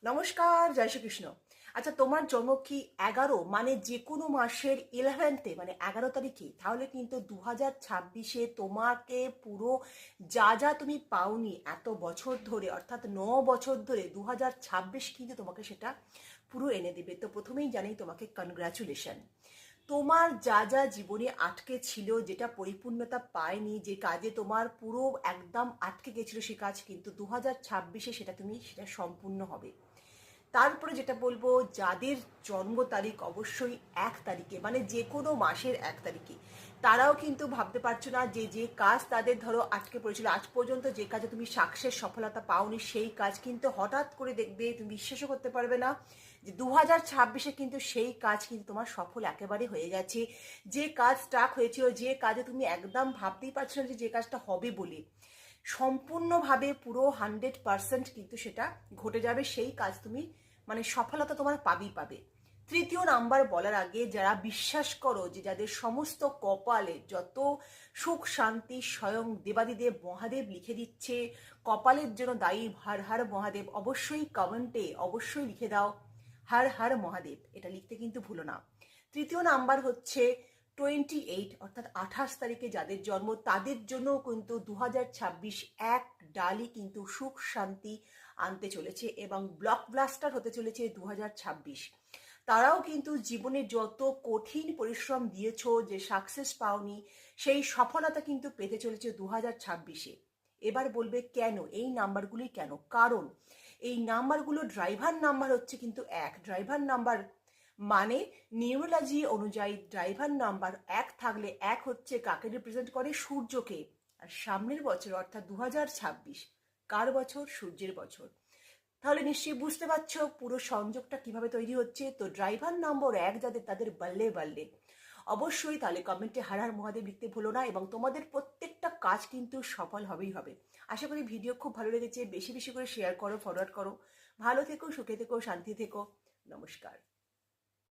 নমস্কার, জয় শ্রীকৃষ্ণ। আচ্ছা, তোমার জন্ম কি 11 মানে যে কোনো মাসের 11th মানে 11 তারিখে? তাহলে কিন্তু 2026-এ তোমাকে পুরো যা যা তুমি পাওনি এত বছর ধরে, অর্থাৎ 9 বছর ধরে, 2026 কিন্তু তোমাকে সেটা পুরো এনে দেবে। তো প্রথমেই জানাই তোমাকে কনগ্রাচুলেশন। তোমার যা যা জীবনে আটকে ছিল, যেটা পরিপূর্ণতা পায়নি, যে কাজে তোমার পুরো একদম আটকে গেছিল, সে কাজ কিন্তু 2026-এ সেটা সম্পূর্ণ হবে। তারপরে যেটা বলবো, যাদের জন্ম তারিখ অবশ্যই 1 তারিখে, মানে যে কোনো মাসের 1 তারিখে, তারাও কিন্তু ভাবতে পারছো না যে যে কাজ তাদের ধরো আটকে পড়েছিল, আজ পর্যন্ত যে কাজে তুমি সাকসেস সফলতা পাওনি, সেই কাজ কিন্তু হঠাৎ করে দেখবে, তুমি বিশ্বাসও করতে পারবে না যে 2026-এ কিন্তু সেই কাজ কিন্তু তোমার সফল একেবারে হয়ে গেছে। যে কাজ স্টাক হয়েছিল, যে কাজে তুমি একদম ভাবতেই পারছো না যে কাজটা হবে বলে, সম্পূর্ণভাবে পুরো 100% কিন্তু সেটা ঘটে যাবে। সেই কাজ তুমি মানে সফলতা তোমার পাবে। তৃতীয় নাম্বার বলার আগে, যারা বিশ্বাস করো যে যাদের সমস্ত কপালে যত সুখ শান্তি স্বয়ং দেবাদিদেব মহাদেব লিখে দিচ্ছে, কপালের জন্য দায়ী হর হর মহাদেব, অবশ্যই কমেন্টে অবশ্যই লিখে দাও হর হর মহাদেব, এটা লিখতে কিন্তু ভুলো না। তৃতীয় নাম্বার হচ্ছে 28, অর্থাৎ 28 তারিখে যাদের জন্ম, তাদের জন্য কিন্তু 2026 এক ডালি কিন্তু সুখ শান্তি আনতে চলেছে এবং ব্লকবাস্টার হতে চলেছে 2026। তারাও কিন্তু জীবনে যত কঠিন পরিশ্রম দিয়েছো, যে সাকসেস পাওনি, সেই সফলতা কিন্তু পেতে চলেছে 2026-এ। এবার বলবে কেন এই নাম্বারগুলি, কেন? কারণ এই নাম্বারগুলো ড্রাইভার নাম্বার হচ্ছে কিন্তু ড্রাইভার নাম্বার মানে নিউরোলজি অনুযায়ী ড্রাইভার নাম্বার 1 থাকলে, 1 হচ্ছে কাকে রিপ্রেজেন্ট করে? সূর্যকে। আর সামনের বছর অর্থাৎ 2026 কার বছর? সূর্যের বছর। তাহলে নিশ্চয়ই বুঝতে পারছো পুরো সংযোগটা কিভাবে তৈরি হচ্ছে। তো ড্রাইভার নম্বর 1 যাদের, তাদের বাল্লে বাল্লে অবশ্যই তাহলে কমেন্টে হর হর মহাদেব লিখতে ভুলো না, এবং তোমাদের প্রত্যেকটা কাজ কিন্তু সফল হবেই হবে। আশা করি ভিডিও খুব ভালো লেগেছে। বেশি বেশি করে শেয়ার করো, ফরওয়ার্ড করো। ভালো থেকো, সুখে থেকো, শান্তি থেকো। নমস্কার।